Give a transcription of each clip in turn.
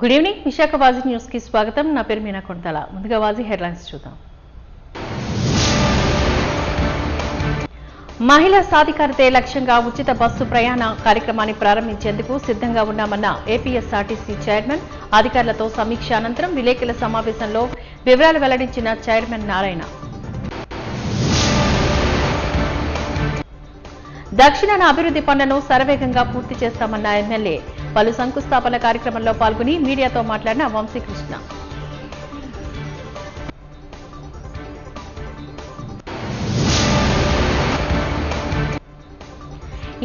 Good evening Visakha వాజీ news కి స్వాగతం. నా పేరు మీనా కొంతల. ముందుగా వాజీ హెడ్లైన్స్ చూద్దాం. మహిళా సాధికారతే లక్ష్యంగా ఉచిత బస్సు ప్రయాణ కార్యక్రమాన్ని ప్రారంభించేందుకు సిద్ధంగా ఉన్నామన్న ఏపీఎస్ఆర్టీసీ చైర్మన్. అధికారులతో సమీక్ష అనంతరం విలేకరుల సమావేశంలో వివరాలు వెల్లడించిన చైర్మన్ నారాయణ. దక్షిణాన అభివృద్ధి పనులను శరవేగంగా పూర్తి చేస్తామన్న ఎమ్మెల్యే. పలు శంకుస్థాపన కార్యక్రమంలో పాల్గొని మీడియాతో మాట్లాడిన వంశీకృష్ణ.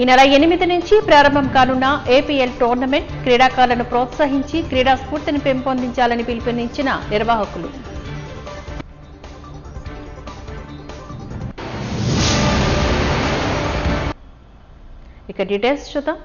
ఈ నెల 8 నుంచి ప్రారంభం కానున్న ఏపీఎల్ టోర్నమెంట్ క్రీడాకారులను ప్రోత్సహించి క్రీడా స్ఫూర్తిని పెంపొందించాలని పిలుపునిచ్చిన నిర్వాహకులు. ఇక డీటెయిల్స్ చూద్దాం.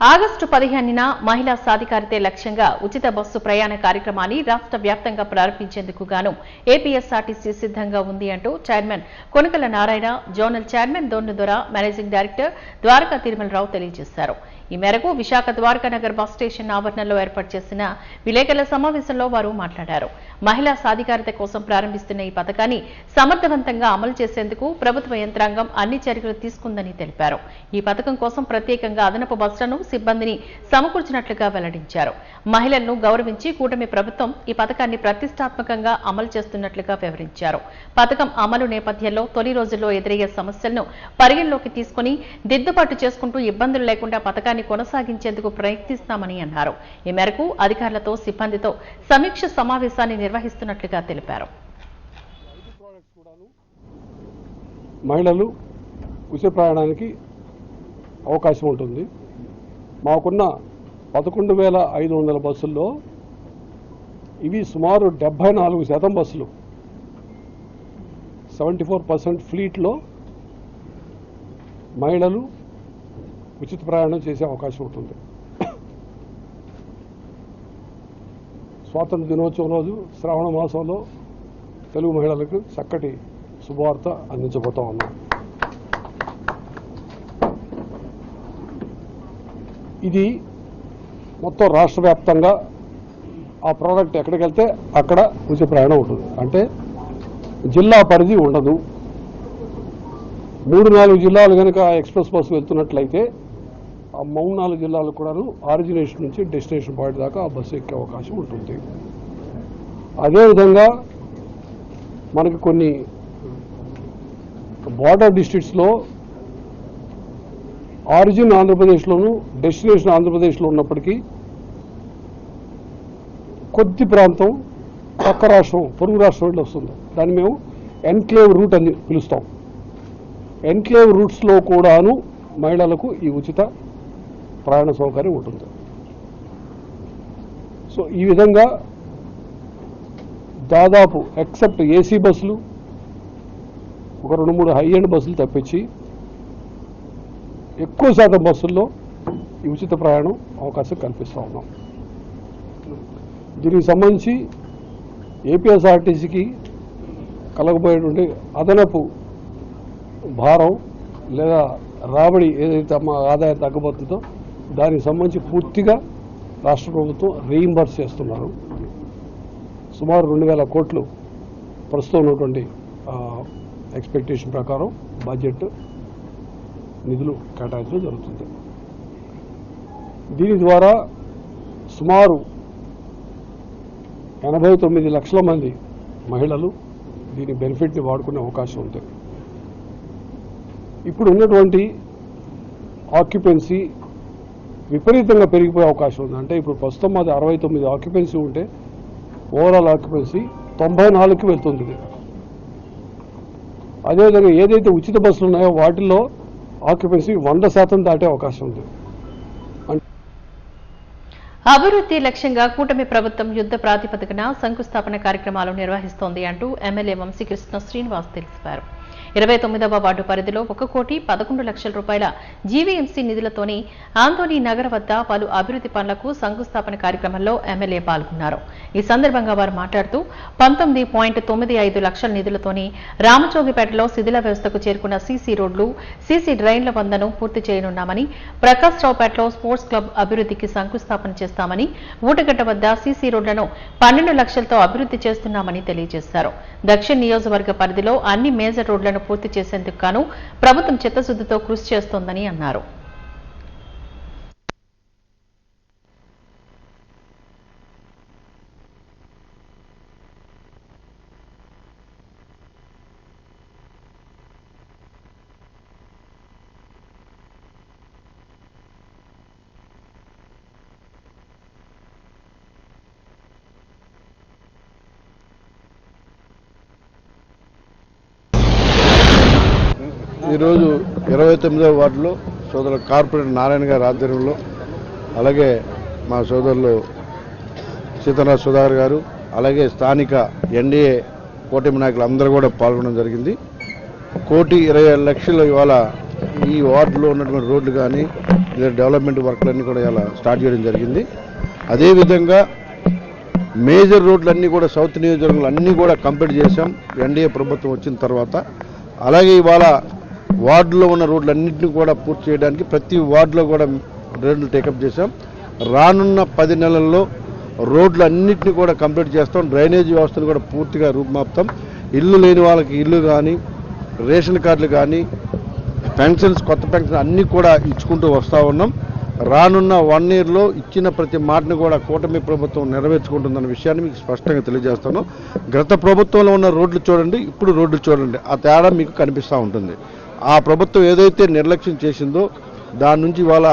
ఆగస్టు 15న మహిళా సాధికారతే లక్ష్యంగా ఉచిత బస్సు ప్రయాణ కార్యక్రమాన్ని రాష్ట్ర వ్యాప్తంగా ప్రారంభించేందుకు గాను ఏపీఎస్ఆర్టీసీ సిద్ధంగా ఉంది అంటూ chairman Konakala Narayana, zonal chairman Donnudora, managing director Dwaraka Tirumalarao తెలియజేశారు. ఈ మేరకు విశాఖ ద్వారకానగర్ బస్ స్టేషన్ ఆవరణలో ఏర్పాటు చేసిన విలేకరుల సమావేశంలో వారు మాట్లాడారు. మహిళా సాధికారత కోసం ప్రారంభిస్తున్న ఈ పథకాన్ని సమర్థవంతంగా అమలు చేసేందుకు ప్రభుత్వ యంత్రాంగం అన్ని చర్యలు తీసుకుందని తెలిపారు. ఈ పథకం కోసం ప్రత్యేకంగా అదనపు బస్సులను, సిబ్బందిని సమకూర్చినట్లుగా వెల్లడించారు. మహిళలను గౌరవించి కూటమి ప్రభుత్వం ఈ పథకాన్ని ప్రతిష్టాత్మకంగా అమలు చేస్తున్నట్లుగా వివరించారు. పథకం అమలు నేపథ్యంలో తొలి రోజుల్లో ఎదురయ్యే సమస్యలను పరిగణలోకి తీసుకుని దిద్దుబాటు చేసుకుంటూ ఇబ్బందులు లేకుండా పథకాన్ని కొనసాగించేందుకు ప్రయత్నిస్తామని అన్నారు. ఈ మేరకు అధికారులతో, సిబ్బందితో సమీక్ష సమావేశాన్ని నిర్వహిస్తున్నట్లుగా తెలిపారు. మహిళలు ఉచిత ప్రయాణానికి అవకాశం ఉంటుంది. మాకున్న 11,500 బస్సుల్లో ఇవి సుమారు 74% బస్సులు, 74% ఫ్లీట్లో మహిళలు ఉచిత ప్రయాణం చేసే అవకాశం ఉంటుంది. స్వాతంత్ర దినోత్సవం రోజు శ్రావణ మాసంలో తెలుగు మహిళలకు చక్కటి శుభవార్త అందించబోతా ఉన్నాం. ఇది మొత్తం రాష్ట్ర వ్యాప్తంగా ఆ ప్రోడక్ట్ ఎక్కడికి వెళ్తే అక్కడ ఉచిత ప్రయాణం ఉంటుంది. అంటే జిల్లా పరిధి ఉండదు. 3-4 జిల్లాలు కనుక ఎక్స్ప్రెస్ బస్సు వెళ్తున్నట్లయితే ఆ 3-4 జిల్లాలు కూడాను ఆరిజినేషన్ నుంచి డెస్టినేషన్ పాయింట్ దాకా ఆ బస్సు ఎక్కే అవకాశం ఉంటుంది. అదేవిధంగా మనకి కొన్ని బార్డర్ డిస్ట్రిక్ట్స్లో ఆరిజిన్ ఆంధ్రప్రదేశ్లోను, డెస్టినేషన్ ఆంధ్రప్రదేశ్లో ఉన్నప్పటికీ కొద్ది ప్రాంతం పక్క రాష్ట్రం, పొరుగు రాష్ట్రం వెళ్ళి వస్తుంది. దాన్ని మేము ఎన్క్లేవ్ రూట్ అని పిలుస్తాం. ఎన్క్లేవ్ రూట్స్లో కూడాను మహిళలకు ఈ ఉచిత ప్రయాణ సౌకర్యం ఉంటుంది. సో ఈ విధంగా దాదాపు ఎక్సెప్ట్ ఏసీ బస్సులు, ఒక 2-3 హై ఎండ్ బస్సులు తప్పించి ఎక్కువ శాతం బస్సుల్లో ఈ ఉచిత ప్రయాణం అవకాశం కల్పిస్తూ ఉన్నాం. దీనికి సంబంధించి ఏపీఎస్ఆర్టీసీకి కలగబోయేటువంటి అదనపు భారం లేదా రాబడి ఏదైతే మా ఆదాయం తగ్గబోతుందో దానికి సంబంధించి పూర్తిగా రాష్ట్ర ప్రభుత్వం రీయింబర్స్ చేస్తున్నారు. సుమారు 2,000 కోట్లు ప్రస్తుతం ఉన్నటువంటి ఎక్స్పెక్టేషన్ ప్రకారం బడ్జెట్ నిధులు కేటాయించడం జరుగుతుంది. దీని ద్వారా సుమారు 89 లక్షల మంది మహిళలు దీని బెనిఫిట్ని వాడుకునే అవకాశం ఉంది. ఇప్పుడు ఉన్నటువంటి ఆక్యుపెన్సీ విపరీతంగా పెరిగిపోయే అవకాశం ఉంది. అంటే ఇప్పుడు ప్రస్తుతం మాది 69 ఆక్యుపెన్సీ ఉంటే ఓవరాల్ ఆక్యుపెన్సీ 94కి వెళ్తుంది. అదేవిధంగా ఏదైతే ఉచిత బస్సులు ఉన్నాయో వాటిల్లో ఆక్యుపెన్సీ 100% దాటే అవకాశం ఉంది. అభివృద్ధి లక్ష్యంగా కూటమి ప్రభుత్వం యుద్ధ ప్రాతిపదికన శంకుస్థాపన కార్యక్రమాలు నిర్వహిస్తోంది అంటూ ఎమ్మెల్యే వంశీకృష్ణ శ్రీనివాస్ తెలిపారు. 29వ వార్డు పరిధిలో 1,11,00,00,000 రూపాయల జీవీఎంసీ నిధులతోని ఆందోని నగర వద్ద పలు అభివృద్ధి పనులకు శంకుస్థాపన కార్యక్రమంలో ఎమ్మెల్యే పాల్గొన్నారు. ఈ సందర్భంగా వారు మాట్లాడుతూ 19.95 లక్షల నిధులతోని రామచోగిపేటలో శిథిల వ్యవస్థకు చేరుకున్న సీసీ రోడ్లు, సీసీ డ్రైన్ల వందను పూర్తి చేయనున్నామని, ప్రకాశ్రావుపేటలో స్పోర్ట్స్ క్లబ్ అభివృద్ధికి శంకుస్థాపన చేస్తామని, ఊటగడ్డ వద్ద సీసీ రోడ్లను 12 లక్షలతో అభివృద్ధి చేస్తున్నామని తెలియజేశారు. దక్షిణ నియోజకవర్గ పరిధిలో అన్ని మేజర్ రోడ్లను పూర్తి చేసేందుకు గాను ప్రభుత్వం చిత్తశుద్ధితో కృషి చేస్తోందని అన్నారు. ఈరోజు 29వ వార్డులో సోదరులు కార్పొరేటర్ నారాయణ గారి ఆధ్వర్యంలో, అలాగే మా సోదరులు సీతారాం సుధాకర్ గారు, అలాగే స్థానిక ఎన్డీఏ కూటమి నాయకులు అందరూ కూడా పాల్గొనడం జరిగింది. 1,20,00,000 ఇవాళ ఈ వార్డులో ఉన్నటువంటి రోడ్లు కానీ డెవలప్మెంట్ వర్క్లన్నీ కూడా ఇలా స్టార్ట్ చేయడం జరిగింది. అదేవిధంగా మేజర్ రోడ్లన్నీ కూడా సౌత్ నియోజకవర్గంలో అన్నీ కూడా కంప్లీట్ చేశాం ఎన్డీఏ ప్రభుత్వం వచ్చిన తర్వాత. అలాగే ఇవాళ వార్డులో ఉన్న రోడ్లన్నింటినీ కూడా పూర్తి చేయడానికి ప్రతి వార్డులో కూడా రోడ్లు టేకప్ చేశాం. రానున్న 10 నెలల్లో రోడ్లు అన్నింటినీ కూడా కంప్లీట్ చేస్తాం. డ్రైనేజ్ వ్యవస్థను కూడా పూర్తిగా రూపుమాపుతాం. ఇల్లు లేని వాళ్ళకి ఇల్లు కానీ, రేషన్ కార్డులు కానీ, పెన్షన్స్, కొత్త పెన్షన్ అన్నీ కూడా ఇచ్చుకుంటూ వస్తూ ఉన్నాం. రానున్న 1 ఇయర్లో ఇచ్చిన ప్రతి మాటను కూడా కూటమి ప్రభుత్వం నెరవేర్చుకుంటుందన్న విషయాన్ని మీకు స్పష్టంగా తెలియజేస్తాను. గత ప్రభుత్వంలో ఉన్న రోడ్లు చూడండి, ఇప్పుడు రోడ్లు చూడండి, ఆ తేడా మీకు కనిపిస్తూ ఉంటుంది. ఆ ప్రభుత్వం ఏదైతే నిర్లక్ష్యం చేసిందో దాని నుంచి ఇవాళ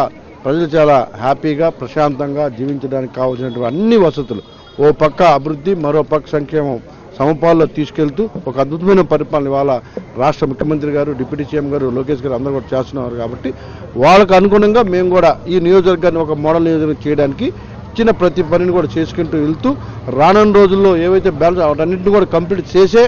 ప్రజలు చాలా హ్యాపీగా ప్రశాంతంగా జీవించడానికి కావాల్సినటువంటి అన్ని వసతులు, ఓ పక్క అభివృద్ధి, మరో పక్క సంక్షేమం సమపాల్లో తీసుకెళ్తూ ఒక అద్భుతమైన పరిపాలన ఇవాళ రాష్ట్ర ముఖ్యమంత్రి గారు, డిప్యూటీ సీఎం గారు, లోకేష్ గారు అందరూ కూడా చేస్తున్నారు. కాబట్టి వాళ్ళకు అనుగుణంగా మేము కూడా ఈ నియోజకవర్గాన్ని ఒక మోడల్ నియోజకవర్గం చేయడానికి ఇచ్చిన ప్రతి పనిని కూడా చేసుకుంటూ వెళ్తూ రానున్న రోజుల్లో ఏవైతే బ్యాలెన్స్ వాటన్నింటినీ కూడా కంప్లీట్ చేసే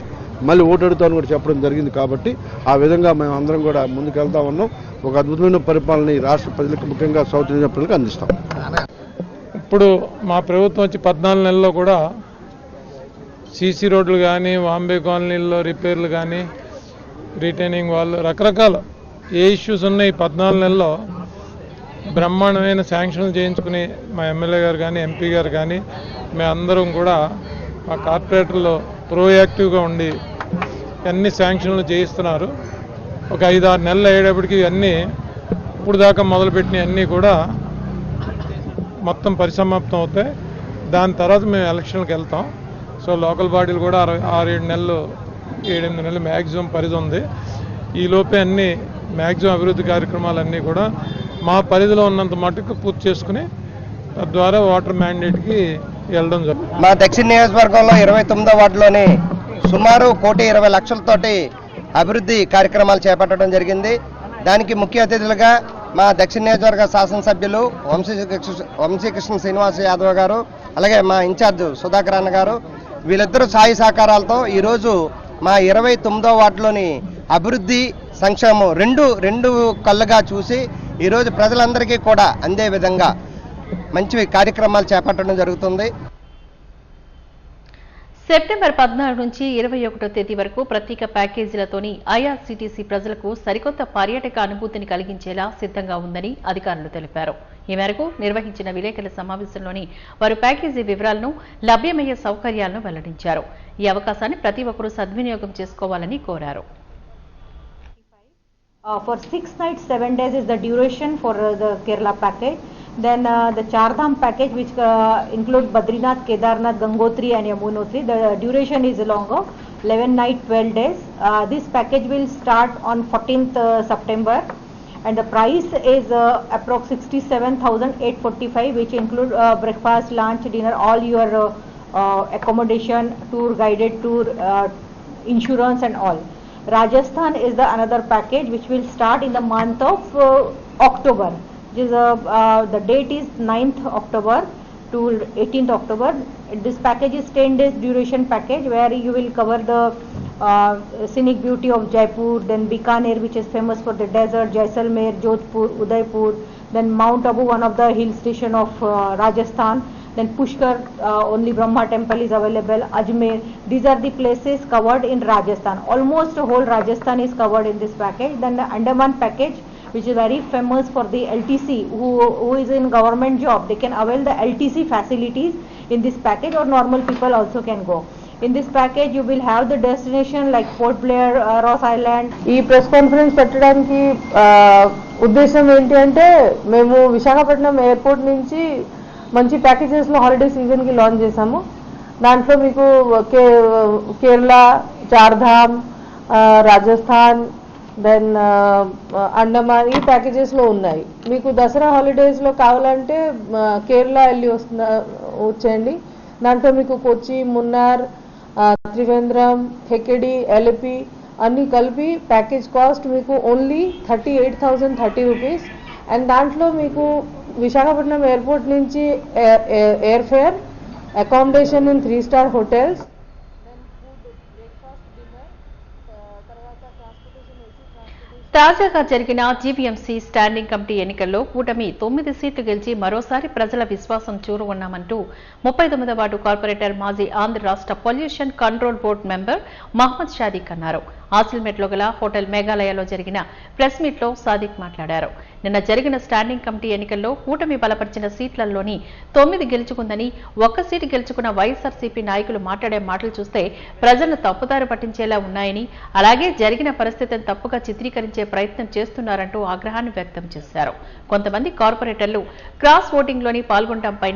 మళ్ళీ ఓటెడుతామని కూడా చెప్పడం జరిగింది. కాబట్టి ఆ విధంగా మేము అందరం కూడా ముందుకెళ్తా ఉన్నాం. ఒక అద్భుతమైన పరిపాలన ఈ రాష్ట్ర ప్రజలకు, ముఖ్యంగా సౌత్ ఇండియా ప్రజలకు అందిస్తాం. ఇప్పుడు మా ప్రభుత్వం వచ్చి 14 నెలల్లో కూడా సీసీ రోడ్లు కానీ, వాంబే కాలనీల్లో రిపేర్లు కానీ, రిటైనింగ్ వాళ్ళు రకరకాల ఏ ఇష్యూస్ ఉన్నాయి 14 నెలల్లో బ్రహ్మాండమైన శాంక్షన్లు చేయించుకుని మా ఎమ్మెల్యే గారు కానీ, ఎంపీ గారు కానీ మేమందరం కూడా మా కార్పొరేటర్లో ప్రోయాక్టివ్గా ఉండి అన్ని శాంక్షన్లు చేయిస్తున్నారు. ఒక 5-6 నెలలు అయ్యేటప్పటికి అన్నీ ఇప్పుడు దాకా మొదలుపెట్టిన అన్నీ కూడా మొత్తం పరిసమాప్తం అవుతాయి. దాని తర్వాత మేము ఎలక్షన్కి వెళ్తాం. సో లోకల్ బాడీలు కూడా 6-7 నెలలు, 7-8 నెలలు మ్యాక్సిమం పరిధి ఉంది. ఈ లోపే అన్ని మ్యాక్సిమం అభివృద్ధి కార్యక్రమాలన్నీ కూడా మా పరిధిలో ఉన్నంత మటుకు పూర్తి చేసుకుని తద్వారా వాటర్ మ్యాండేట్కి వెళ్ళడం జరుగుతుంది. మా దక్షిణ నియోజకవర్గంలో 29వ వార్డులోని సుమారు 1,20,00,000తోటి అభివృద్ధి కార్యక్రమాలు చేపట్టడం జరిగింది. దానికి ముఖ్య అతిథులుగా మా దక్షిణ నియోజకవర్గ శాసనసభ్యులు వంశీకృష్ణ శ్రీనివాస్ యాదవ్ గారు, అలాగే మా ఇన్ఛార్జ్ సుధాకర్ అన్న గారు, వీళ్ళిద్దరూ సాయి సహకారాలతో ఈరోజు మా 29వ వార్డులోని అభివృద్ధి, సంక్షేమం రెండు కళ్ళుగా చూసి ఈరోజు ప్రజలందరికీ కూడా అందే విధంగా మంచి కార్యక్రమాలు చేపట్టడం జరుగుతుంది. సెప్టెంబర్ 14 నుంచి 21వ తేదీ వరకు ప్రత్యేక ప్యాకేజీలతోని ఐఆర్సీటీసీ ప్రజలకు సరికొత్త పర్యాటక అనుభూతిని కలిగించేలా సిద్ధంగా ఉందని అధికారులు తెలిపారు. ఈ మేరకు నిర్వహించిన విలేకరుల సమావేశంలోని వారు ప్యాకేజీ వివరాలను, లభ్యమయ్యే సౌకర్యాలను వెల్లడించారు. ఈ అవకాశాన్ని ప్రతి ఒక్కరూ సద్వినియోగం చేసుకోవాలని కోరారు. For 6 nights 7 days is the duration for the Kerala package. Then the Chardham package, which include Badrinath, Kedarnath, Gangotri and Yamunotri, the duration is longer, 11 nights 12 days. This package will start on 14th September and the price is approx 67,845, which include breakfast, lunch, dinner, all your accommodation, tour, guided tour, insurance and all. Rajasthan is the another package which will start in the month of October. The date is 9th October to 18th October. This package is 10 days duration package where you will cover the scenic beauty of Jaipur, then Bikaner, which is famous for the desert, Jaisalmer, Jodhpur, Udaipur, then Mount Abu, one of the hill station of Rajasthan, then Pushkar, only Brahma temple is available, Ajmer. These are the places covered in Rajasthan. Almost whole Rajasthan is covered in this package. Then the Andaman package, which is very famous for the LTC, who is in government job, they can avail the LTC facilities in this package, or normal people also can go. In this package you will have the destination like Port Blair, Ross Island. ఈ press conference పెట్టడానికి ఉద్దేశం ఏంటి అంటే మేము Visakhapatnam airport నుంచి మంచి ప్యాకేజెస్లో holiday సీజన్కి launch చేశాము. దాంట్లో మీకు కేరళ, చార్ధామ్, రాజస్థాన్, దెన్ అండమాన్ ఈ ప్యాకేజెస్లో ఉన్నాయి. మీకు దసరా హాలిడేస్లో కావాలంటే కేరళ వెళ్ళి వచ్చేయండి. దాంట్లో మీకు కొచ్చి, మున్నార్, త్రివేంద్రం, థెకెడి, ఎలపి అన్నీ కలిపి ప్యాకేజ్ కాస్ట్ మీకు ఓన్లీ 38,030 రూపీస్. అండ్ దాంట్లో మీకు విశాఖపట్నం ఎయిర్పోర్ట్ నుంచి air fair, accommodation in 3-star hotels, తాజాగా జరిగిన జీవీఎంసీ స్టాండింగ్ కమిటీ ఎన్నికల్లో కూటమి 9 సీట్లు గెలిచి మరోసారి ప్రజల విశ్వాసం చూరగొన్నామంటూ 39వ వార్డు కార్పొరేటర్, మాజీ ఆంధ్ర రాష్ట్ర pollution control board member Mohammed Shadiq అన్నారు. ఆసిల్మెట్లో గల హోటల్ మేఘాలయలో జరిగిన ప్రెస్ మీట్లో సాదిక్ మాట్లాడారు. నిన్న జరిగిన స్టాండింగ్ కమిటీ ఎన్నికల్లో కూటమి బలపరిచిన సీట్లలోని 9 గెలుచుకుందని, 1 సీటు గెలుచుకున్న వైఎస్ఆర్సీపీ నాయకులు మాట్లాడే మాటలు చూస్తే ప్రజలను తప్పుదారి పట్టించేలా ఉన్నాయని, అలాగే జరిగిన పరిస్థితిని తప్పుగా చిత్రీకరించే ప్రయత్నం చేస్తున్నారంటూ ఆగ్రహాన్ని వ్యక్తం చేశారు. కొంతమంది కార్పొరేటర్లు క్రాస్ ఓటింగ్లోని పాల్గొనడంపై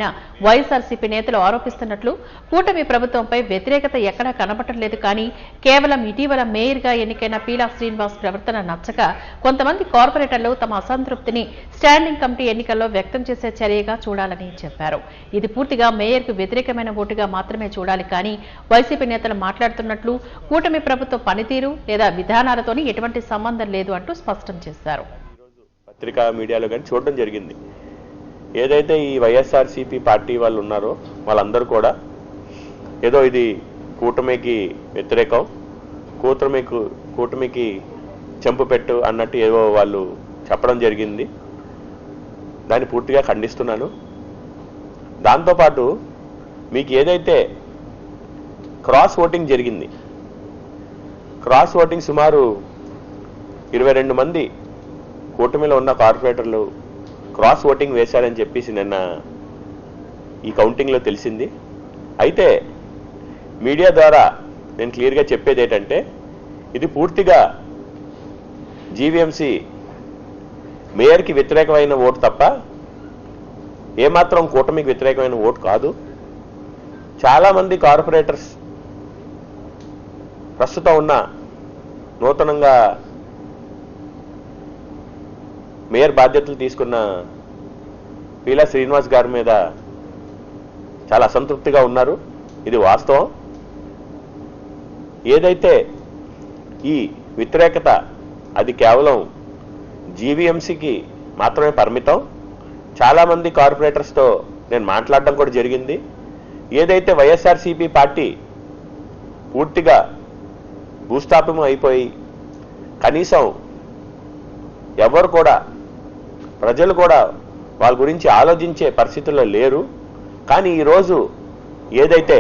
వైఎస్ఆర్సీపీ నేతలు ఆరోపిస్తున్నట్లు, కూటమి ప్రభుత్వంపై వ్యతిరేకత ఎక్కడా కనబడలేదు, కానీ కేవలం ఇటీవల మేయర్గా ఎన్నికైన పీలా శ్రీనివాస్ ప్రవర్తన నచ్చక కొంతమంది కార్పొరేటర్లు తమ అసంతృప్తిని స్టాండింగ్ కమిటీ ఎన్నికల్లో వ్యక్తం చేసే చర్యగా చూడాలని చెప్పారు. ఇది పూర్తిగా మేయర్కు వ్యతిరేకమైన ఓటుగా మాత్రమే చూడాలి, కానీ వైసీపీ నేతలు మాట్లాడుతున్నట్లు కూటమి ప్రభుత్వ పనితీరు లేదా విధానాలతోని ఎటువంటి సంబంధం లేదు అంటూ స్పష్టం చేశారు. పత్రికా మీడియాలో కానీ చూడడం జరిగింది. ఏదైతే ఈ వైఎస్ఆర్సీపీ పార్టీ వాళ్ళు ఉన్నారో వాళ్ళందరూ కూడా ఏదో ఇది కూటమికి వ్యతిరేకం, కూటమికి చెంపు పెట్టు అన్నట్టు ఏవో వాళ్ళు చెప్పడం జరిగింది. దాన్ని పూర్తిగా ఖండిస్తున్నాను. దాంతోపాటు మీకు ఏదైతే క్రాస్ ఓటింగ్ జరిగింది, క్రాస్ ఓటింగ్ సుమారు 22 మంది కూటమిలో ఉన్న కార్పొరేటర్లు క్రాస్ ఓటింగ్ వేశారని చెప్పేసి నిన్న ఈ కౌంటింగ్లో తెలిసింది. అయితే మీడియా ద్వారా నేను క్లియర్గా చెప్పేది ఏంటంటే, ఇది పూర్తిగా జీవీఎంసీ మేయర్కి వ్యతిరేకమైన ఓటు తప్ప ఏమాత్రం కూటమికి వ్యతిరేకమైన ఓటు కాదు. చాలామంది కార్పొరేటర్స్ ప్రస్తుతం ఉన్న నూతనంగా మేయర్ బాధ్యతలు తీసుకున్న పీలా శ్రీనివాస్ గారి మీద చాలా అసంతృప్తిగా ఉన్నారు. ఇది వాస్తవం. ఏదైతే ఈ వ్యతిరేకత అది కేవలం జీవీఎంసీకి మాత్రమే పరిమితం. చాలామంది కార్పొరేటర్స్తో నేను మాట్లాడడం కూడా జరిగింది. ఏదైతే వైఎస్ఆర్సీపీ పార్టీ పూర్తిగా భూస్థాపనం అయిపోయి కనీసం ఎవరు కూడా ప్రజలు కూడా వాళ్ళ గురించి ఆలోచించే పరిస్థితుల్లో లేరు. కానీ ఈరోజు ఏదైతే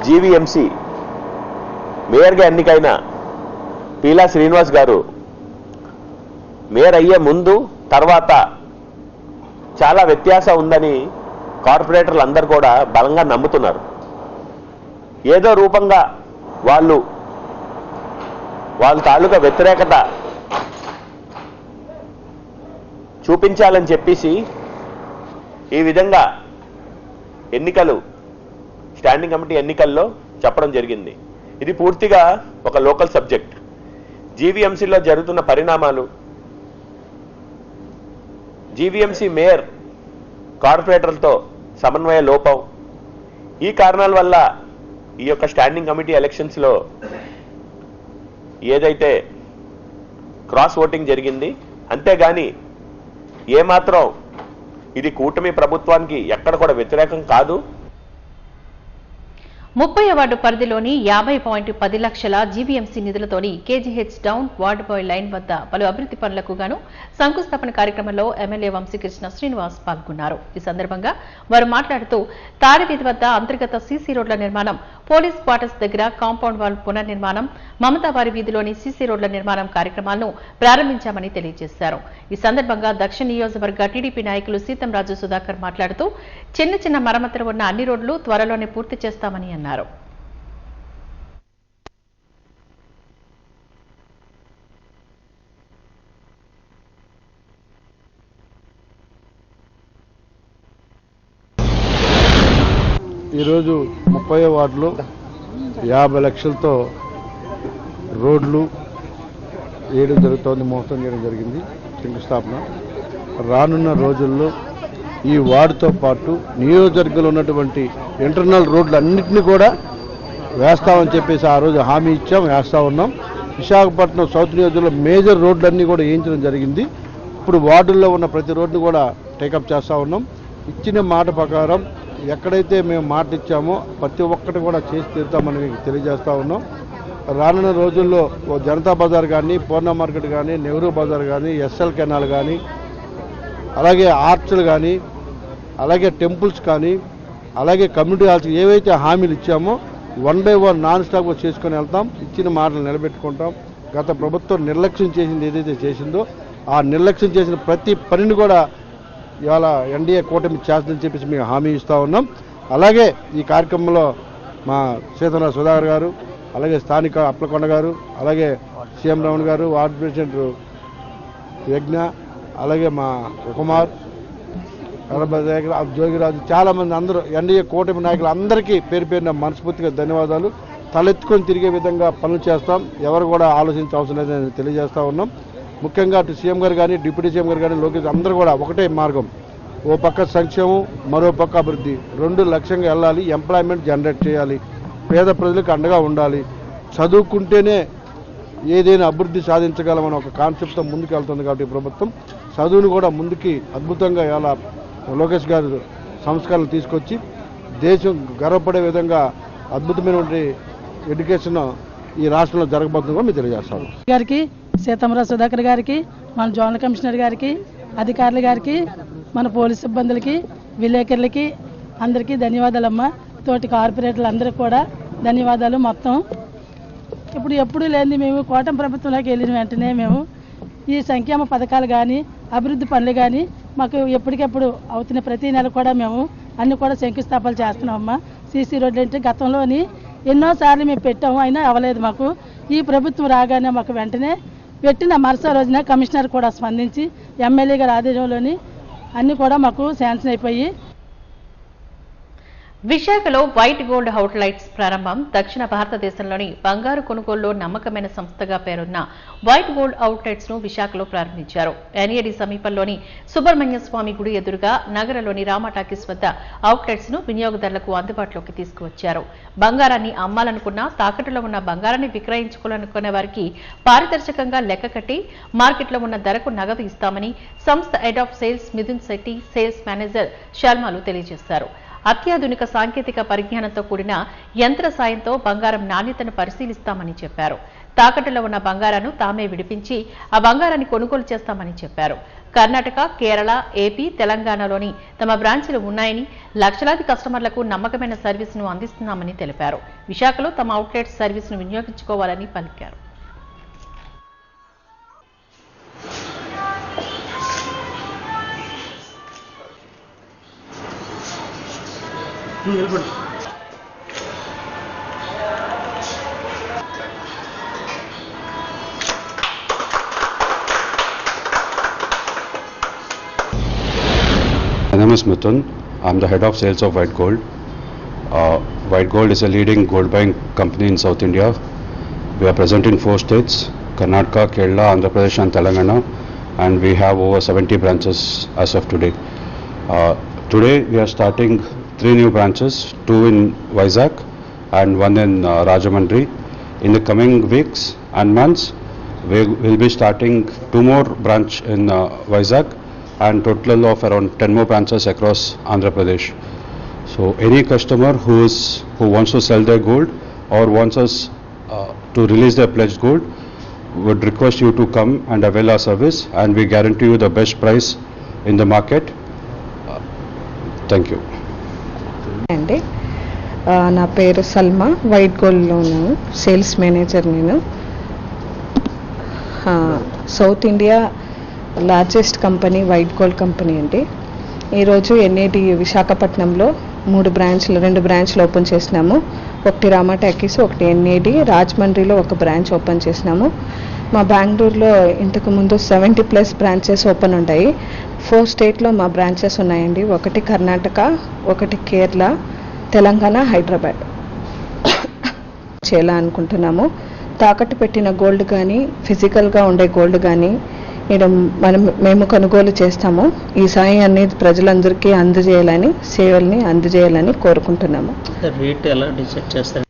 జీవీఎంసీ మేయర్గా ఎన్నికైన పీలా శ్రీనివాస్ గారు మేయర్ అయ్యే ముందు తర్వాత చాలా వ్యత్యాసం ఉందని కార్పొరేటర్లు అందరూ కూడా బలంగా నమ్ముతున్నారు. ఏదో రూపంగా వాళ్ళ తాలూకా వ్యతిరేకత చూపించాలని చెప్పేసి ఈ విధంగా స్టాండింగ్ కమిటీ ఎన్నికల్లో చెప్పడం జరిగింది. ఇది పూర్తిగా ఒక లోకల్ సబ్జెక్ట్. జీవీఎంసీలో జరుగుతున్న పరిణామాలు, జీవీఎంసీ మేయర్ కార్పొరేటర్లతో సమన్వయ లోపం, ఈ కారణాల వల్ల ఈ యొక్క స్టాండింగ్ కమిటీ ఎలక్షన్స్లో ఏదైతే క్రాస్ ఓటింగ్ జరిగింది, అంతేగాని ఏమాత్రం ఇది కూటమి ప్రభుత్వానికి ఎక్కడ కూడా వ్యతిరేకం కాదు. 30వ వార్డు పరిధిలోని 50.10 లక్షల జీవీఎంసీ నిధులతోని KGH down ward boy line వద్ద పలు అభివృద్ధి పనులకు గాను శంకుస్థాపన కార్యక్రమంలో ఎమ్మెల్యే వంశీకృష్ణ శ్రీనివాస్ పాల్గొన్నారు. ఈ సందర్భంగా వారు మాట్లాడుతూ తాడివీధి వద్ద అంతర్గత సీసీ రోడ్ల నిర్మాణం, పోలీస్ క్వార్టర్స్ దగ్గర కాంపౌండ్ వాల్ పునర్నిర్మాణం, మమతావారి వీధిలోని సీసీ రోడ్ల నిర్మాణం కార్యక్రమాలను ప్రారంభించామని తెలియజేశారు. ఈ సందర్భంగా దక్షిణ నియోజకవర్గ టీడీపీ నాయకులు సీతంరాజు సుధాకర్ మాట్లాడుతూ చిన్న చిన్న మరమ్మతులు ఉన్న అన్ని రోడ్లు త్వరలోనే పూర్తి చేస్తామని అన్నారు. ఈరోజు 30వ వార్డులో 50 లక్షలతో రోడ్లు వేయడం జరుగుతోంది, మోసం చేయడం జరిగింది శంకుస్థాపన. రానున్న రోజుల్లో ఈ వార్డుతో పాటు నియోజకవర్గంలో ఉన్నటువంటి ఇంటర్నల్ రోడ్లు అన్నింటినీ కూడా వేస్తామని చెప్పేసి ఆ రోజు హామీ ఇచ్చాం, వేస్తా ఉన్నాం. విశాఖపట్నం సౌత్ నియోజకవర్గంలో మేజర్ రోడ్లన్నీ కూడా వేయించడం జరిగింది. ఇప్పుడు వార్డుల్లో ఉన్న ప్రతి రోడ్డు కూడా టేకప్ చేస్తూ ఉన్నాం. ఇచ్చిన మాట ప్రకారం ఎక్కడైతే మేము మాట ఇచ్చామో ప్రతి ఒక్కటి కూడా చేసి తీరుతామని మీకు తెలియజేస్తూ ఉన్నాం. రానున్న రోజుల్లో జనతా బజార్ కానీ, పూర్ణ మార్కెట్ కానీ, నెహ్రూ బజార్ కానీ, ఎస్ఎల్ కెనాల్ కానీ, అలాగే ఆర్చ్లు కానీ, అలాగే టెంపుల్స్ కానీ, అలాగే కమ్యూనిటీ హాల్స్ ఏవైతే హామీలు ఇచ్చామో 1 by 1 నాన్ స్టాప్గా చేసుకొని వెళ్తాం. ఇచ్చిన మాటలు నిలబెట్టుకుంటాం. గత ప్రభుత్వం నిర్లక్ష్యం చేసింది ఏదైతే చేసిందో ఆ నిర్లక్ష్యం చేసిన ప్రతి పనిని కూడా ఇవాళ ఎన్డీఏ కూటమి చేస్తుందని చెప్పేసి మేము హామీ ఇస్తూ ఉన్నాం. అలాగే ఈ కార్యక్రమంలో మా సీతంరాజు సుధాకర్ గారు, అలాగే స్థానిక అప్లకొండ గారు, అలాగే సీఎం రమణ గారు, వార్డు ప్రెసిడెంట్ యజ్ఞ, అలాగే మా కుమార్, జోగిరాజు, చాలామంది అందరూ ఎన్డీఏ కూటమి నాయకులు అందరికీ పేరు పేరున మనస్ఫూర్తిగా ధన్యవాదాలు. తలెత్తుకొని తిరిగే విధంగా పనులు చేస్తాం. ఎవరు కూడా ఆలోచించే అవసరం లేదని తెలియజేస్తూ ఉన్నాం. ముఖ్యంగా అటు సీఎం గారు కానీ, డిప్యూటీ సీఎం గారు కానీ, లోకేష్ అందరూ కూడా ఒకటే మార్గం, ఓ పక్క సంక్షేమం, మరో పక్క అభివృద్ధి, 2 లక్ష్యంగా వెళ్ళాలి. ఎంప్లాయ్మెంట్ జనరేట్ చేయాలి, పేద ప్రజలకు అండగా ఉండాలి. చదువుకుంటేనే ఏదైనా అభివృద్ధి సాధించగలమని ఒక కాన్సెప్ట్తో ముందుకు వెళ్తుంది. కాబట్టి ప్రభుత్వం చదువును కూడా ముందుకి అద్భుతంగా ఇలా లోకేష్ గారు సంస్కరణలు తీసుకొచ్చి దేశం గర్వపడే విధంగా అద్భుతమైనటువంటి ఎడ్యుకేషన్ ఈ రాష్ట్రంలో జరగబోతుందని కూడా మీరు తెలియజేస్తాం. గారికి, సీతంరాజు సుధాకర్ గారికి, మన జోనల్ కమిషనర్ గారికి, అధికారుల గారికి, మన పోలీస్ సిబ్బందులకి, విలేకరులకి అందరికీ ధన్యవాదాలమ్మా. తోటి కార్పొరేటర్లు అందరికీ కూడా ధన్యవాదాలు. మొత్తం ఇప్పుడు ఎప్పుడూ లేని మేము కూటమి ప్రభుత్వంలోకి వెళ్ళిన వెంటనే మేము ఈ సంక్షేమ పథకాలు కానీ, అభివృద్ధి పనులు కానీ మాకు ఎప్పటికెప్పుడు అవుతున్న ప్రతి నెల కూడా మేము అన్ని కూడా శంకుస్థాపనలు చేస్తున్నామమ్మా. సీసీ రోడ్లు అంటే గతంలోని ఎన్నోసార్లు మేము పెట్టాము, అయినా అవ్వలేదు మాకు. ఈ ప్రభుత్వం రాగానే మాకు వెంటనే పెట్టిన మరుసటి రోజున కమిషనర్ కూడా స్పందించి ఎమ్మెల్యే గారి ఆదేశంలోని అన్ని కూడా మాకు శాంక్షన్ అయిపోయి. విశాఖలో వైట్ గోల్డ్ అవుట్లెట్స్ ప్రారంభం. దక్షిణ భారతదేశంలోని బంగారు కొనుగోలులో నమ్మకమైన సంస్థగా పేరున్న వైట్ గోల్డ్ అవుట్లెట్స్ ను విశాఖలో ప్రారంభించారు. ఎన్ఏడి సమీపంలోని సుబ్రహ్మణ్య స్వామి గుడి ఎదురుగా నగరంలోని రామా టాకీస్ వద్ద అవుట్లెట్స్ ను వినియోగదారులకు అందుబాటులోకి తీసుకువచ్చారు. బంగారాన్ని అమ్మాలనుకున్నా, తాకట్టులో ఉన్న బంగారాన్ని విక్రయించుకోవాలనుకునే వారికి పారదర్శకంగా లెక్క కట్టి మార్కెట్లో ఉన్న ధరకు నగదు ఇస్తామని సంస్థ head of sales Mithun Shetty, sales manager శర్మలు తెలియజేశారు. అత్యాధునిక సాంకేతిక పరిజ్ఞానంతో కూడిన యంత్ర సాయంతో బంగారం నాణ్యతను పరిశీలిస్తామని చెప్పారు. తాకట్టులో ఉన్న బంగారాన్ని తామే విడిపించి ఆ బంగారాన్ని కొనుగోలు చేస్తామని చెప్పారు. కర్ణాటక, కేరళ, ఏపీ, తెలంగాణలోని తమ బ్రాంచీలు ఉన్నాయని, లక్షలాది కస్టమర్లకు నమ్మకమైన సర్వీసును అందిస్తున్నామని తెలిపారు. విశాఖలో తమ అవుట్లెట్ సర్వీసును వినియోగించుకోవాలని పలికారు. My name is Mithun. I'm the head of sales of White Gold. White Gold is a leading gold buying company in South India. We are present in 4 states, Karnataka, Kerala, Andhra Pradesh and Telangana, and we have over 70 branches as of today. Today we are starting 3 new branches, 2 in Vizag and 1 in Rajahmundry. In the coming weeks and months, we will be starting 2 more branch in Vizag and total of around 10 more branches across Andhra Pradesh. So So any customer who wants to sell their gold or wants us to release their pledged gold would request you to come and avail our service, and we guarantee you the best price in the market. Thank you. అండి నా పేరు Salma, white గోల్డ్లో sales manager. నేను south India largest company white gold company అండి. ఈరోజు NAD విశాఖపట్నంలో 2 బ్రాంచ్లు open చేసినాము. ఒకటి రామా టాకీస్, ఒకటి ఎన్ఏడి. రాజమండ్రిలో ఒక బ్రాంచ్ ఓపెన్ చేసినాము. మా బెంగళూరులో ఇంతకు ముందు 70+ బ్రాంచెస్ ఓపెన్ ఉంటాయి. 4 స్టేట్లో మా బ్రాంచెస్ ఉన్నాయండి. ఒకటి కర్ణాటక, ఒకటి కేరళ, తెలంగాణ, హైదరాబాద్ చేయాలనుకుంటున్నాము. తాకట్టు పెట్టిన గోల్డ్ కానీ, ఫిజికల్గా ఉండే గోల్డ్ కానీ మేము కొనుగోలు చేస్తాము. ఈ సాయం అనేది ప్రజలందరికీ అందజేయాలని, సేవల్ని అందజేయాలని కోరుకుంటున్నాము. రేట్ ఎలా డిసైడ్ చేస్తారు?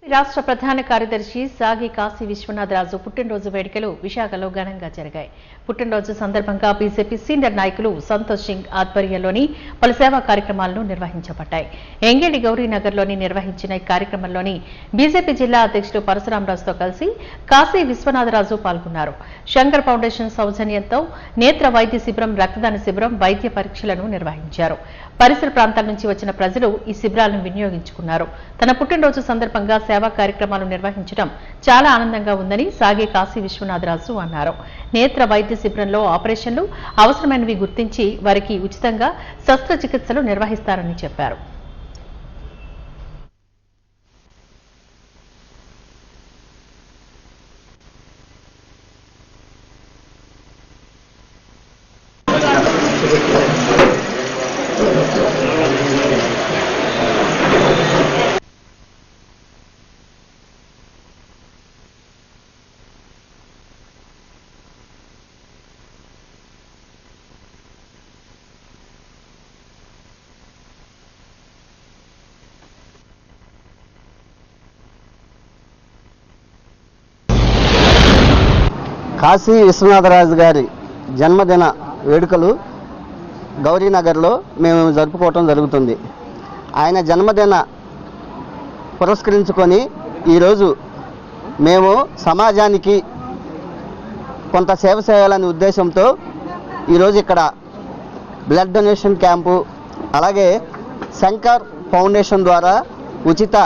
రాష్ట్ర ప్రధాన కార్యదర్శి సాగి కాశీ విశ్వనాథరాజు పుట్టినరోజు వేడుకలు విశాఖలో ఘనంగా జరిగాయి. పుట్టినరోజు సందర్భంగా బీజేపీ సీనియర్ నాయకులు సంతోష్ సింగ్ ఆధ్వర్యంలోని పలు సేవా కార్యక్రమాలను నిర్వహించబడ్డాయి. ఎంగేడి గౌరీనగర్లోని నిర్వహించిన ఈ కార్యక్రమంలోని బీజేపీ జిల్లా అధ్యక్షుడు పరశురామరాజుతో కలిసి కాశీ విశ్వనాథరాజు పాల్గొన్నారు. శంకర్ ఫౌండేషన్ సౌజన్యంతో నేత్ర వైద్య శిబిరం, రక్తదాన శిబిరం, వైద్య పరీక్షలను నిర్వహించారు. పరిసర ప్రాంతాల నుంచి వచ్చిన ప్రజలు ఈ శిబిరాలను వినియోగించుకున్నారు. తన పుట్టినరోజు సందర్భంగా సేవా కార్యక్రమాలు నిర్వహించడం చాలా ఆనందంగా ఉందని సాగే కాశీ విశ్వనాథరాజు అన్నారు. నేత్ర వైద్య శిబిరంలో ఆపరేషన్లు అవసరమైనవి గుర్తించి వారికి ఉచితంగా శస్త్రచికిత్సలు నిర్వహిస్తారని చెప్పారు. కాశీ విశ్వనాథరాజు గారి జన్మదిన వేడుకలు గౌరీనగర్లో మేము జరుపుకోవటం జరుగుతుంది. ఆయన జన్మదిన పురస్కరించుకొని ఈరోజు మేము సమాజానికి కొంత సేవ చేయాలనే ఉద్దేశంతో ఈరోజు ఇక్కడ బ్లడ్ డొనేషన్ క్యాంపు, అలాగే శంకర్ ఫౌండేషన్ ద్వారా ఉచిత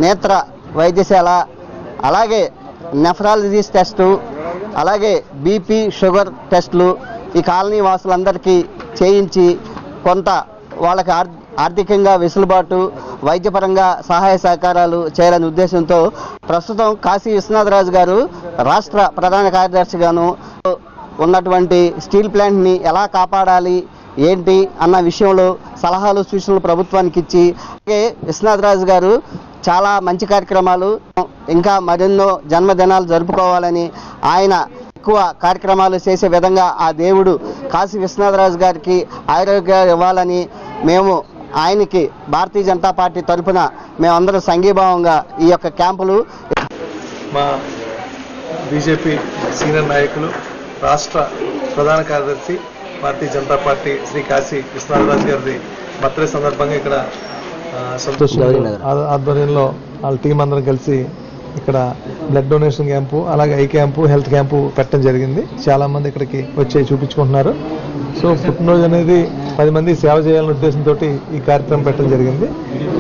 నేత్ర వైద్యశాల, అలాగే నెఫ్రాలజీస్ టెస్టు, అలాగే బీపీ, షుగర్ టెస్టులు ఈ కాలనీ వాసులందరికీ చేయించి కొంత వాళ్ళకి ఆర్థికంగా వెసులుబాటు, వైద్యపరంగా సహాయ సహకారాలు చేయాలనే ఉద్దేశంతో ప్రస్తుతం కాశీ విశ్వనాథరాజు గారు రాష్ట్ర ప్రధాన కార్యదర్శిగాను ఉన్నటువంటి స్టీల్ ప్లాంట్ని ఎలా కాపాడాలి ఏంటి అన్న విషయంలో సలహాలు, సూచనలు ప్రభుత్వానికి ఇచ్చి, అలాగే విశ్వనాథరాజు గారు చాలా మంచి కార్యక్రమాలు, ఇంకా మరెన్నో జన్మదినాలు జరుపుకోవాలని, ఆయన ఎక్కువ కార్యక్రమాలు చేసే విధంగా ఆ దేవుడు కాశీ విశ్వనాథరాజు గారికి ఆరోగ్యాలు ఇవ్వాలని మేము ఆయనకి భారతీయ జనతా పార్టీ తరఫున మేమందరం సంఘీభావంగా ఈ యొక్క క్యాంపులు. మా బీజేపీ సీనియర్ నాయకులు, రాష్ట్ర ప్రధాన కార్యదర్శి భారతీయ జనతా పార్టీ శ్రీ కాశీ విశ్వనాథరాజు గారి బర్త్డే సందర్భంగా ఇక్కడ సంతోష్ ఆధ్వర్యంలో వాళ్ళ టీం అందరం కలిసి ఇక్కడ బ్లడ్ డొనేషన్ క్యాంపు, అలాగే ఐ క్యాంపు, హెల్త్ క్యాంపు పెట్టడం జరిగింది. చాలామంది ఇక్కడికి వచ్చి చూపించుకుంటున్నారు. సో పుట్టినరోజు అనేది 10 మంది సేవ చేయాలనే ఉద్దేశంతో ఈ కార్యక్రమం పెట్టడం జరిగింది.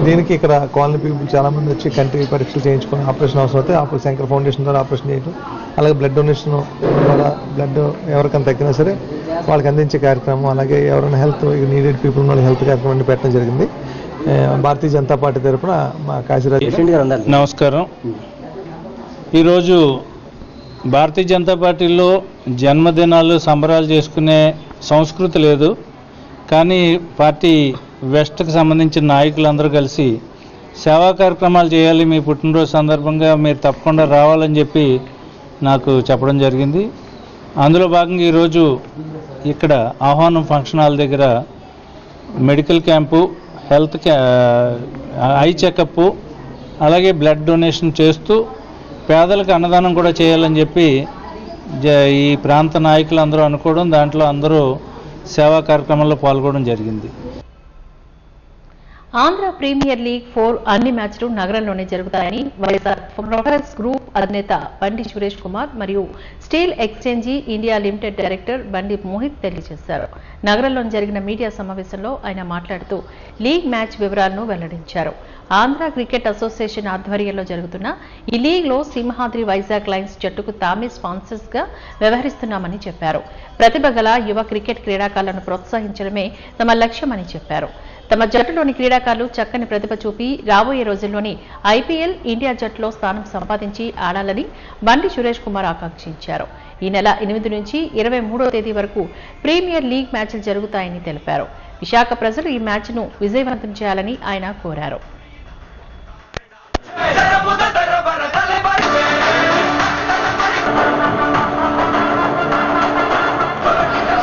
దీనికి ఇక్కడ కాలనీ పీపుల్ చాలామంది వచ్చి కంటి పరీక్షలు చేయించుకొని ఆపరేషన్ అవసరం అయితే శంకర్ ఫౌండేషన్ ద్వారా ఆపరేషన్ చేయడం, అలాగే బ్లడ్ డొనేషన్ ద్వారా బ్లడ్ ఎవరికైనా తగ్గినా సరే వాళ్ళకి అందించే కార్యక్రమం, అలాగే ఎవరైనా హెల్త్ నీడెడ్ పీపుల్ ఉన్న హెల్త్ కార్యక్రమం పెట్టడం జరిగింది. భారతీయ జనతా పార్టీ తరఫున మా కాశీరాజు. నమస్కారం. ఈరోజు భారతీయ జనతా పార్టీలో జన్మదినాలు సంబరాలు చేసుకునే సంస్కృతి లేదు. కానీ పార్టీ వెస్ట్కి సంబంధించిన నాయకులందరూ కలిసి సేవా కార్యక్రమాలు చేయాలి, మీ పుట్టినరోజు సందర్భంగా మీరు తప్పకుండా రావాలని చెప్పి నాకు చెప్పడం జరిగింది. అందులో భాగంగా ఈరోజు ఇక్కడ ఆహ్వానం ఫంక్షన్ హాల్ దగ్గర medical camp, health eye checkup, అలాగే బ్లడ్ డొనేషన్ చేస్తూ పేదలకు అన్నదానం కూడా చేయాలని చెప్పి ఈ ప్రాంత నాయకులు అందరూ అనుకోవడం, దాంట్లో అందరూ సేవా కార్యక్రమంలో పాల్గొనడం జరిగింది. ఆంధ్ర ప్రీమియర్ లీగ్ 4 అన్ని మ్యాచ్లు నగరంలోనే జరుగుతాయని వైఎస్ఆర్ ప్రొఫెసర్స్ గ్రూప్ అధినేత బండి సురేష్ కుమార్ మరియు steel exchange India limited director బండి మోహిత్ తెలియజేశారు. నగరంలో జరిగిన మీడియా సమావేశంలో ఆయన మాట్లాడుతూ లీగ్ మ్యాచ్ వివరాలను వెల్లడించారు. ఆంధ్ర క్రికెట్ అసోసియేషన్ ఆధ్వర్యంలో జరుగుతున్న ఈ లీగ్లో సింహాద్రి వైజాగ్ లయన్స్ జట్టుకు తామే స్పాన్సర్స్ గా వ్యవహరిస్తున్నామని చెప్పారు. ప్రతిభ గల యువ క్రికెట్ క్రీడాకారులను ప్రోత్సహించడమే తమ లక్ష్యమని చెప్పారు. తమ జట్టులోని క్రీడాకారులు చక్కని ప్రతిభ చూపి రాబోయే రోజుల్లోని ఐపీఎల్ ఇండియా జట్టులో స్థానం సంపాదించి ఆడాలని బండి సురేష్ కుమార్ ఆకాంక్షించారు. ఈ నెల 8 నుంచి 23వ తేదీ వరకు ప్రీమియర్ లీగ్ మ్యాచ్లు జరుగుతాయని తెలిపారు. విశాఖ ప్రజలు ఈ మ్యాచ్ను విజయవంతం చేయాలని ఆయన కోరారు.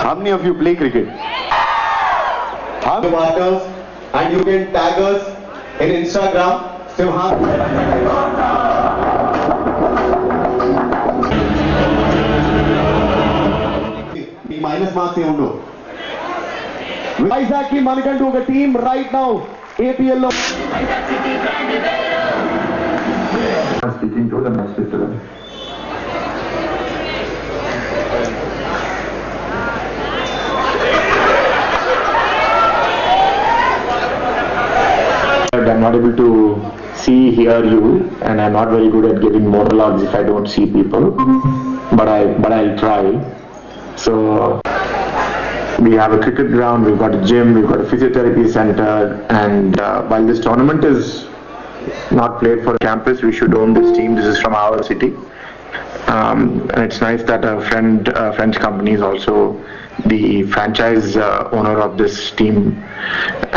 How many of you play cricket? How many markers? And you can tag us in Instagram. ఈ మైనస్ మార్క్స్ ఏ ఉండవు. వైజాగ్ కి మనకంటూ ఒక టీం రైట్ నౌ ఏపీఎల్ లో speaking to the match today. I'm not able to hear you, and I'm not very good at giving monologues if I don't see people, but I'll try. So we have a cricket ground, we've got a gym, we've got a physiotherapy center, and while this tournament is not played for campus, we should own this team. This is from our city, and it's nice that a French company is also the franchise owner of this team,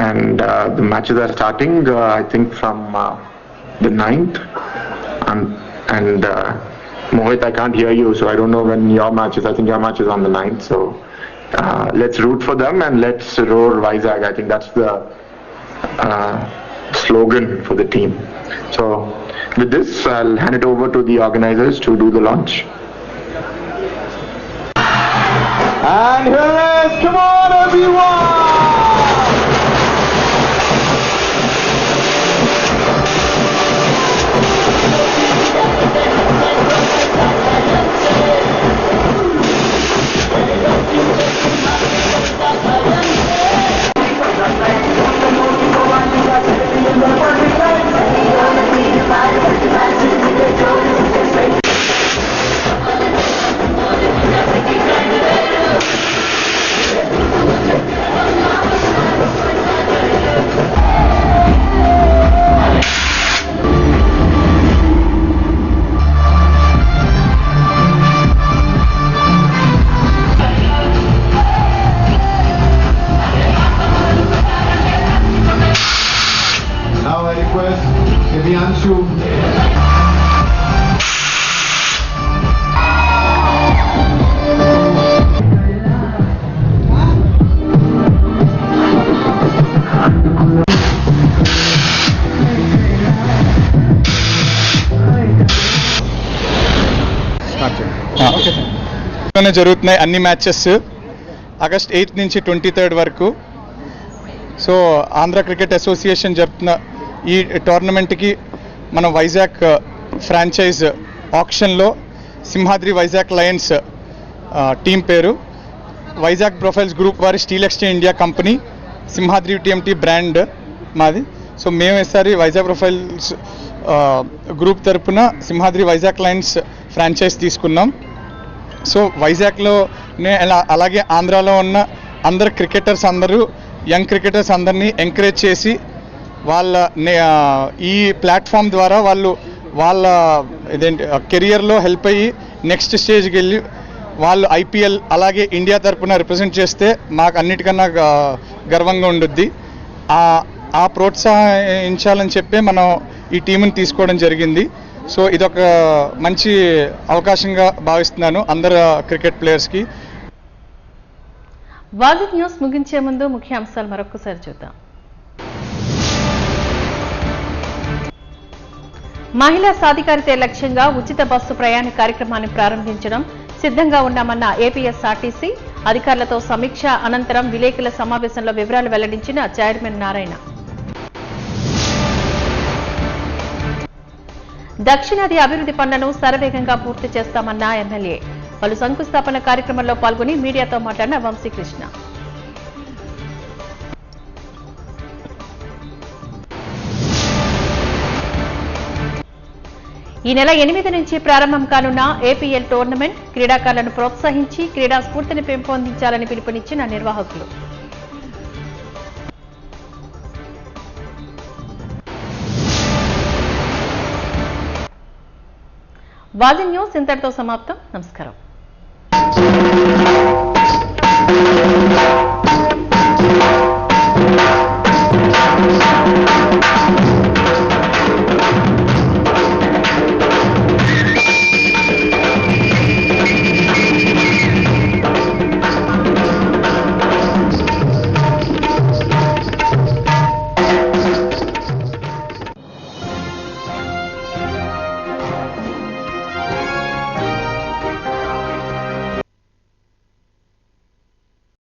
and the matches are starting I think from the 9th, and Mohit, I can't hear you, so I don't know when your match is. I think your match is on the 9th, so let's root for them and let's roar Vizag. I think that's the slogan for the team. So with this, I'll hand it over to the organizers to do the launch. And here is, come on everyone! జరుగుతున్నాయి అన్ని matches August 8 నుంచి 23 వరకు. So Andhra cricket association జరుపుతున్న ఈ టోర్నమెంట్కి మన Vizag franchise ఆప్షన్లో Simhadri Vizag Lions team పేరు, Vizag profiles group వారి steel exchange India company, Simhadri TMT brand మాది. సో మేము ఈసారి వైజాగ్ ప్రొఫైల్స్ గ్రూప్ తరపున సింహాద్రి వైజాగ్ లయన్స్ ఫ్రాంచైజ్ తీసుకున్నాం. సో వైజాగ్లోనే అలాగే ఆంధ్రాలో ఉన్న అందరు క్రికెటర్స్ అందరూ యంగ్ క్రికెటర్స్ అందరినీ ఎంకరేజ్ చేసి వాళ్ళ ఈ ప్లాట్ఫామ్ ద్వారా వాళ్ళు వాళ్ళ కెరియర్లో హెల్ప్ అయ్యి నెక్స్ట్ స్టేజ్కి వెళ్ళి వాళ్ళు ఐపీఎల్ అలాగే ఇండియా తరపున రిప్రజెంట్ చేస్తే మాకు అన్నిటికన్నా గర్వంగా ఉండుద్ది. ఆ ప్రోత్సహించాలని చెప్పి మనం ఈ టీంని తీసుకోవడం జరిగింది. సో ఇదొక మంచి అవకాశంగా భావిస్తున్నాను అందరు క్రికెట్ ప్లేయర్స్కి. వాజీ న్యూస్ ముగించే ముందు ముఖ్య అంశాలు మరొకసారి చూద్దాం. మహిళా సాధికారితే లక్ష్యంగా ఉచిత బస్సు ప్రయాణ కార్యక్రమాన్ని ప్రారంభించడం సిద్ధంగా ఉన్నామన్న ఏపీఎస్ఆర్టీసీ అధికారులతో సమీక్ష అనంతరం విలేకరుల సమావేశంలో వివరాలు వెల్లడించిన చైర్మన్ నారాయణ. దక్షిణాది అభివృద్ధి పనులను శరవేగంగా పూర్తి చేస్తామన్న ఎమ్మెల్యే. పలు శంకుస్థాపన కార్యక్రమంలో పాల్గొని మీడియాతో మాట్లాడిన వంశీకృష్ణ. ఈ నెల 8 నుంచి ప్రారంభం కానున్న ఏపీఎల్ టోర్నమెంట్ క్రీడాకారులను ప్రోత్సహించి క్రీడా స్ఫూర్తిని పెంపొందించాలని పిలుపునిచ్చిన నిర్వాహకులు. వాజీ న్యూస్ ఇంతటితో సమాప్తం. నమస్కారం.